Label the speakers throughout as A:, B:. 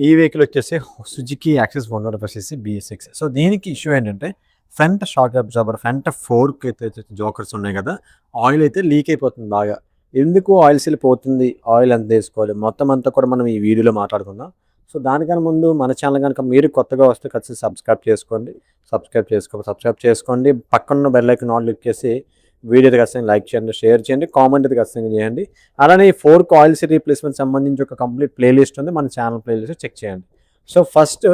A: ఈ వెహికల్ వచ్చేసి Suzuki access 125 CC BS6. So దీనికి ఇష్యూ ఏంటంటే front shock absorber, front fork అయితే జోకర్స్ ఉన్నాయి కదా, ఆయిల్ అయితే లీక్ అయిపోతుంది బాగా. ఎందుకు ఆయిల్ సీల్ పోతుంది, ఆయిల్ ఎంత వేసుకోవాలి, మొత్తం అంతా కూడా మనం ఈ వీడియోలో మాట్లాడుకుందాం. సో దానికన్నా ముందు మన ఛానల్ కనుక మీరు కొత్తగా వస్తే ఖచ్చితంగా సబ్స్క్రైబ్ చేసుకోండి. పక్కన బెల్ ఐకాన్ ఆల్ క్లిక్ చేసి వీడియో ఖచ్చితంగా లైక్ చేయండి, షేర్ చేయండి, కామెంట్ అయితే ఖచ్చితంగా చేయండి. అలానే ఈ 4 ఆయిల్ సీల్ రీప్లేస్మెంట్ సంబంధించి ఒక కంప్లీట్ ప్లేలిస్ట్ ఉంది, మన ఛానల్ ప్లేలిస్ట్ చెక్ చేయండి. సో ఫస్ట్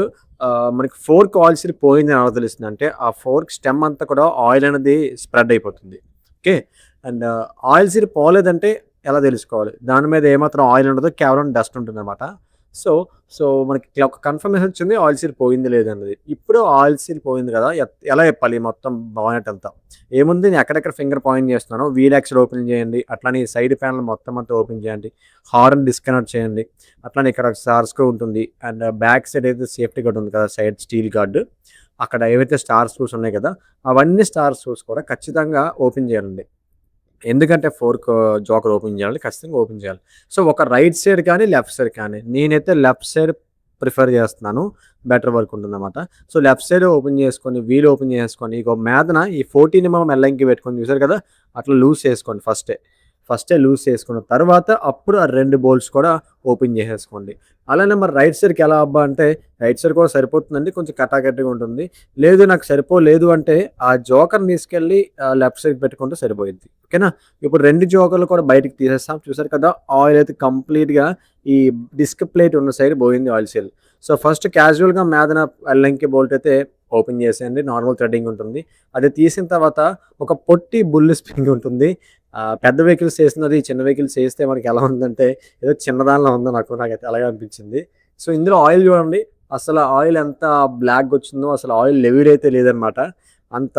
A: మనకి 4 ఆయిల్ సీల్ పోయిందని ఎలా తెలుస్తుంది అంటే ఆ 4 స్టెమ్ అంతా కూడా ఆయిల్ అనేది స్ప్రెడ్ అయిపోతుంది. ఓకే, అండ్ ఆయిల్ సీల్ పోలేదంటే ఎలా తెలుసుకోవాలి, దాని మీద ఏమాత్రం ఆయిల్ ఉండదు, కేవలం డస్ట్ ఉంటుంది అనమాట. సో సో మనకి ఒక కన్ఫర్మేషన్ వచ్చింది ఆయిల్ సీల్ పోయింది లేదన్నది. ఇప్పుడు ఆయిల్ సీల్ పోయింది కదా, ఎలా చెప్పాలి మొత్తం బాగున్నట్టు అంతా ఏముంది, నేను ఎక్కడెక్కడ ఫింగర్ పాయింట్ చేస్తున్నాను, వీల్ యాక్సిల్ ఓపెన్ చేయండి, అట్లానే సైడ్ ప్యానల్ మొత్తం అంతా ఓపెన్ చేయండి, హార్న్ డిస్కనెక్ట్ చేయండి, అట్లానే ఇక్కడ స్టార్ స్క్రూ ఉంటుంది, అండ్ బ్యాక్ సైడ్ అయితే సేఫ్టీ గార్డ్ ఉంది కదా, సైడ్ స్టీల్ గార్డ్, అక్కడ ఏవైతే స్టార్ స్క్రూస్ ఉన్నాయి కదా అవన్నీ స్టార్ స్క్రూస్ కూడా ఖచ్చితంగా ఓపెన్ చేయాలండి. ఎందుకంటే ఫోర్క్ జోకర్ ఓపెన్ చేయాలి, ఖచ్చితంగా ఓపెన్ చేయాలి. సో ఒక రైట్ సైడ్ కానీ లెఫ్ట్ సైడ్ కానీ, నేనైతే లెఫ్ట్ సైడ్ ప్రిఫర్ చేస్తున్నాను, బెటర్ వర్క్ ఉంటుందన్నమాట. సో లెఫ్ట్ సైడ్ ఓపెన్ చేసుకొని, వీల్ ఓపెన్ చేసుకొని, ఇక మీదన ఈ 14 ఎల్లంకి పెట్టుకొని చూసారు కదా, అట్లా లూజ్ చేసుకోండి. ఫస్టే లూజ్ చేసుకున్న తర్వాత అప్పుడు ఆ 2 బోల్ట్స్ కూడా ఓపెన్ చేసేసుకోండి. అలానే మరి రైట్ సైడ్కి ఎలా అబ్బా అంటే, రైట్ సైడ్ కూడా సరిపోతుందండి, కొంచెం కటాకట్టిగా ఉంటుంది. లేదు నాకు సరిపోలేదు అంటే ఆ జోకర్ని తీసుకెళ్ళి లెఫ్ట్ సైడ్ పెట్టుకుంటే సరిపోయింది. ఓకేనా, ఇప్పుడు 2 జోకర్లు కూడా బయటకు తీసేస్తాం. చూసారు కదా, ఆయిల్ అయితే కంప్లీట్గా ఈ డిస్క్ ప్లేట్ ఉన్న సైడ్ పోయింది ఆయిల్ సీల్. సో ఫస్ట్ క్యాజువల్గా మీదన ఎల్లంకి బోల్ట్ అయితే ఓపెన్ చేసేయండి, నార్మల్ థ్రెడ్డింగ్ ఉంటుంది. అది తీసిన తర్వాత ఒక పొట్టి బుల్ స్ప్రింగ్ ఉంటుంది. పెద్ద వెహికల్స్ చేసినది చిన్న వెహికల్స్ చేస్తే మనకి ఎలా ఉందంటే ఏదో చిన్నదానిలో ఉందో నాకైతే అలాగే అనిపించింది. సో ఇందులో ఆయిల్ చూడండి, అసలు ఆయిల్ ఎంత బ్లాక్ వచ్చిందో, అసలు ఆయిల్ లెవిడ్ అయితే లేదనమాట. అంత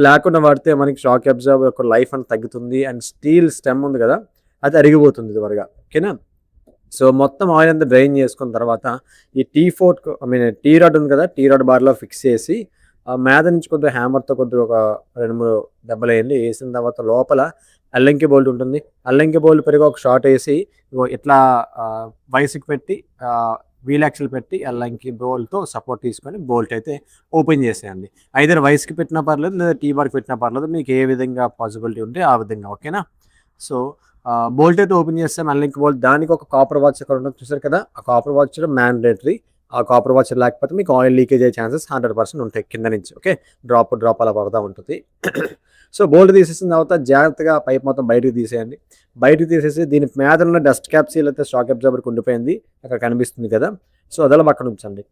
A: లేకుండా వాడితే మనకి షాక్ అబ్జార్బర్ యొక్క లైఫ్ అని తగ్గుతుంది, అండ్ స్టీల్ స్టెమ్ ఉంది కదా అది అరిగిపోతుంది త్వరగా. ఓకేనా, సో మొత్తం ఆయిల్ అంతా డ్రైన్ చేసుకున్న తర్వాత ఈ టీ రాడ్ ఉంది కదా, టీ రాడ్ బార్లో ఫిక్స్ చేసి మీద నుంచి కొద్దిగా హ్యామర్తో కొద్దిగా ఒక 2-3 దెబ్బలు వేయండి. వేసిన తర్వాత లోపల అల్లంకి బోల్ట్ ఉంటుంది, అల్లంకి బోల్ట్ పెరిగి ఒక షార్ట్ వేసి ఇట్లా వైస్కి పెట్టి వీల్ యాక్సిల్ పెట్టి అల్లంకి బోల్ట్తో సపోర్ట్ తీసుకొని బోల్ట్ అయితే ఓపెన్ చేసేయండి. ఐదర్ వైస్కి పెట్టినా పర్లేదు, లేదా టీ బార్కి పెట్టినా పర్లేదు, మీకు ఏ విధంగా పాసిబిలిటీ ఉంటే ఆ విధంగా. ఓకేనా, సో బోల్ట్ అయితే ఓపెన్ చేస్తాం, అల్లంకి బోల్ట్. దానికి ఒక కాపర్ వాచ్ అక్కడ ఉంటుంది చూసారు కదా, ఆ కాపర్ వాచ్ మ్యాండేటరీ. ఆ కాపర్ వాచ్ లేకపోతే మీకు ఆయిల్ లీకేజ్ అయ్యే ఛాన్సెస్ 100% ఉంటాయి కింద నుంచి. ఓకే, డ్రాప్ అలా పడతా ఉంటుంది. సో బోల్ట్ తీసేసిన తర్వాత జాగ్రత్తగా పైప్ మొత్తం బయటకు తీసేయండి. బయటకు తీసేసి దీని మీద ఉన్న డస్ట్ క్యాప్సీల్ అయితే షాక్ అబ్జార్బర్కి ఉండిపోయింది, అక్కడ కనిపిస్తుంది కదా, సో అదలా పక్కన ఉంచండి.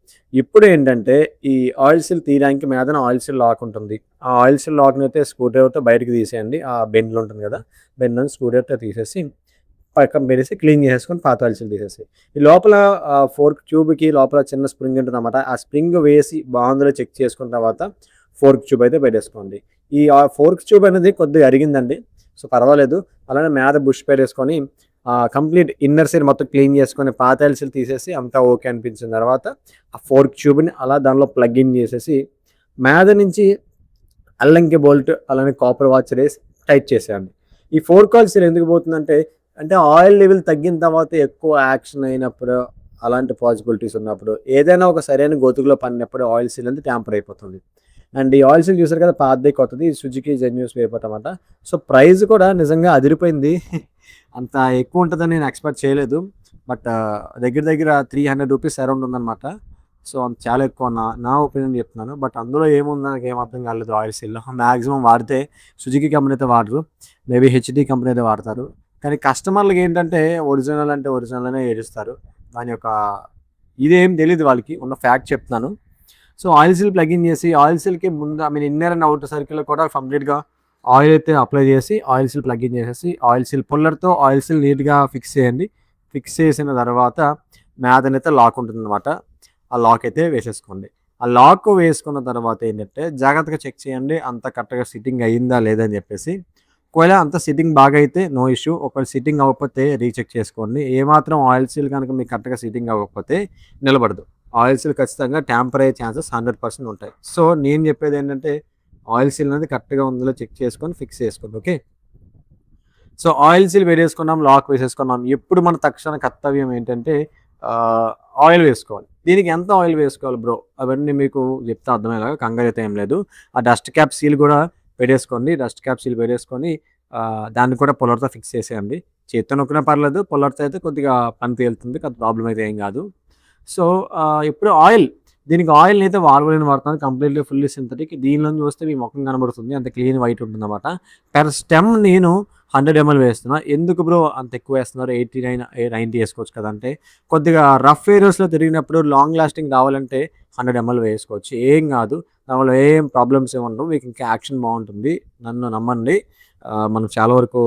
A: ఇప్పుడు ఏంటంటే ఈ ఆయిల్ సీల్ తీయడానికి మీదన ఆయిల్ సీల్ లాక్ ఉంటుంది. ఆ ఆయిల్ సీల్ లాక్ని అయితే స్క్రూ డ్రైవర్తో బయటకు తీసేయండి. ఆ బెండ్లో ఉంటుంది కదా, బెండ్ నుంచి స్క్రూ డ్రైవర్తో తీసేసి పక్కన పెట్టేసి క్లీన్ చేసుకొని పాత ఆయిల్ సీల్ తీసేసి, ఈ లోపల ఫోర్క్ ట్యూబ్కి లోపల చిన్న స్ప్రింగ్ ఉంటుంది అన్నమాట. ఆ స్ప్రింగ్ వేసి బాగుందో చెక్ చేసుకున్న తర్వాత ఫోర్క్ ట్యూబ్ అయితే పెట్టేసుకోండి. ఈ ఫోర్క్ ట్యూబ్ అనేది కొద్దిగా అరిగిందండి, సో పర్వాలేదు. అలానే మీద బుష్ పెట్టేసుకొని కంప్లీట్ ఇన్నర్ సైడ్ మొత్తం క్లీన్ చేసుకొని పాత ఆయిల్ సీల్ తీసేసి అంతా ఓకే అనిపించిన తర్వాత ఆ ఫోర్క్ ట్యూబ్ని అలా దానిలో ప్లగ్ ఇన్ చేసేసి మీద నుంచి అల్లంకి బోల్ట్ అలానే కాపర్ వాచ్ రేసి టైట్ చేసేయండి. ఈ ఫోర్క్ ఆయిల్ సీల్ ఎందుకు పోతుందంటే, ఆయిల్ లెవెల్ తగ్గిన తర్వాత ఎక్కువ యాక్షన్ అయినప్పుడు, అలాంటి పాసిబిలిటీస్ ఉన్నప్పుడు, ఏదైనా ఒక సరైన గోతుకులో పడినప్పుడు ఆయిల్ సీల్ అనేది ట్యాంపర్ అయిపోతుంది. అండ్ ఈ ఆయిల్ సీల్ చూసారు కదా, పాతది కొత్తది సుజుకి జెన్యూస్ పేపర్ అనమాట. సో ప్రైస్ కూడా నిజంగా అదిరిపోయింది. అంత ఎక్కువ ఉంటుందని నేను ఎక్స్పెక్ట్ చేయలేదు, బట్ దగ్గర దగ్గర 300 రూపీస్ అరౌండ్ ఉందన్నమాట. సో అంత చాలా ఎక్కువ నా ఒపీనియన్ చెప్తున్నాను. బట్ అందులో ఏముందో నాకు ఏం అర్థం కాలేదు. ఆయిల్ సీల్లో మ్యాక్సిమం వాడితే సుజుకి కంపెనీ అయితే వాడరు, మేబీ హెచ్డి కంపెనీ అయితే వాడతారు. కానీ కస్టమర్లకి ఏంటంటే ఒరిజినల్ అంటే ఒరిజినల్ అనే ఏడుస్తారు. దాని యొక్క ఇదేం తెలియదు వాళ్ళకి, ఉన్న ఫ్యాక్ట్ చెప్తున్నాను. సో ఆయిల్ సీల్ ప్లగిన్ చేసి ఆయిల్ సీల్కి ముందు ఇన్నర్ అండ్ అవుటర్ సర్కిల్ కూడా కంప్లీట్గా ఆయిల్ అయితే అప్లై చేసి ఆయిల్ సీల్ ప్లగిన్ చేసేసి ఆయిల్ సీల్ పుల్లర్తో ఆయిల్ సీల్ నీట్గా ఫిక్స్ చేయండి. ఫిక్స్ చేసిన తర్వాత మీదనైతే లాక్ ఉంటుందన్నమాట, ఆ లాక్ అయితే వేసేసుకోండి. ఆ లాక్ వేసుకున్న తర్వాత ఏంటంటే జాగ్రత్తగా చెక్ చేయండి అంత కరెక్ట్గా సిట్టింగ్ అయ్యిందా లేదని చెప్పేసి. ఒకవేళ అంత సిట్టింగ్ బాగా అయితే నో ఇష్యూ, ఒకవేళ సిట్టింగ్ అవ్వకపోతే రీచెక్ చేసుకోండి. ఏమాత్రం ఆయిల్ సీల్ కనుక మీకు కరెక్ట్గా సిట్టింగ్ అవ్వకపోతే నిలబడదు. ఆయిల్ సీల్ ఖచ్చితంగా ట్యాంపర్ అయ్యే ఛాన్సెస్ 100% ఉంటాయి. సో నేను చెప్పేది ఏంటంటే ఆయిల్ సీల్ అనేది కరెక్ట్గా ఉందో చెక్ చేసుకొని ఫిక్స్ చేసుకోండి. ఓకే, సో ఆయిల్ సీల్ వేసేసుకున్నాం, లాక్ వేసేసుకున్నాం. ఎప్పుడు మన తక్షణ కర్తవ్యం ఏంటంటే ఆయిల్ వేసుకోవాలి. దీనికి ఎంత ఆయిల్ వేసుకోవాలి బ్రో అవన్నీ మీకు చెప్తే అర్థమయ్యేలాగా, కంగారైతే ఏం లేదు. ఆ డస్ట్ క్యాప్ సీల్ కూడా పెట్టేసుకోండి. డస్ట్ క్యాప్ సీల్ పెట్టేసుకొని దాన్ని కూడా పుల్లర్‌తో ఫిక్స్ చేసేయండి. చేత్తో నొక్కినా పర్లేదు. పుల్లర్‌తో అయితే కొద్దిగా పని తేలుతుంది. పెద్ద ప్రాబ్లమ్ అయితే ఏం కాదు. సో, ఇప్పుడు ఆయిల్, దీనికి ఆయిల్ నేనైతే వాల్వోలిన్ వాడుతున్నాను. Completely fully synthetic. దీనిలోంచి చూస్తే మీ మొఖం కనబడుతుంది. అంత క్లీన్ వైట్ ఉంటుందన్నమాట. పెర్ స్టెమ్ నేను 100 ఎంఎల్ వేస్తున్నా. ఎందుకు బ్రో అంత ఎక్కువ వేస్తున్నారు? 89, 90 ఏసుకోవచ్చు కదా! అంటే కొద్దిగా రఫ్ ఏరియాస్‌లో తిరిగినప్పుడు లాంగ్ లాస్టింగ్ రావాలంటే 100 ఎంఎల్ వేసుకోవచ్చు. ఏం గాదు. దానివల్ల ఏం ప్రాబ్లమ్స్ ఏమి ఉండవు. మీకు ఇంకా యాక్షన్ బావుంటుంది. నన్ను నమ్మండి. మనం చాలా వరకు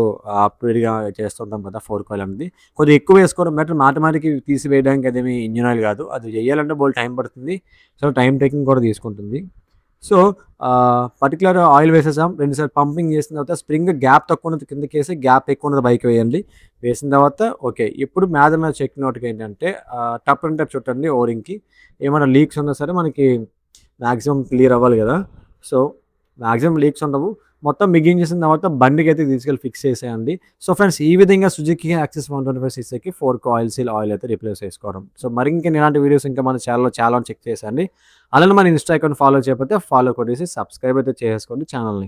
A: అప్‌గ్రేడ్‌గా చేస్తుంటాం కదా! 4 కాయిల్ అనేది. కొద్దిగా ఎక్కువ వేసుకోవడం బెటర్. మాటి మాటికి తీసివేయడానికి అదేమి ఇంజిన్ ఆయిల్ గాదు. అది చేయాలంటే బోలెడు టైం పడుతుంది. సో, టైమ్ టేకింగ్ కూడా తీసుకుంటుంది. సో, పర్టిక్యులర్ ఆయిల్ వేసేసాం. 2 సార్లు పంపింగ్ చేసిన తర్వాత స్ప్రింగ్ గ్యాప్ తక్కువున్నది కిందకేసి, గ్యాప్ ఎక్కువున్నది పైకి వేయండి. వేసిన తర్వాత ఓకే. ఇప్పుడు మీద చెక్ నోట్‌కేంటంటే టప్ అండ్ టప్ చుట్టండి ఓరింగ్‌కి. ఏమైనా లీక్స్ ఉన్నా సరే మనకి మాక్సిమం క్లియర్ అవ్వాలి గదా! సో, మాక్సిమం లీక్స్ ఉండవు. మొత్తం బిగించేసిన తర్వాత బండికైతే తీసుకెళ్ళి ఫిక్స్ చేసేయండి. సో, ఫ్రెండ్స్ ఈ విధంగా Suzuki access 125 సీసీకి 4 coil seal oil అయితే రీప్లేస్ చేసుకోవడం. సో, మరింకెన్ని ఇలాంటి వీడియోస్ ఇంకా మన ఛానెల్‌లో చాలా చెక్ చేసేయండి. అలానే మన ఇన్‌స్టా అకౌంట్ ఫాలో చేయకపోతే ఫాలో కొట్టేసి సబ్స్క్రైబ్ అయితే చేసేసుకోండి ఛానెల్‌ని.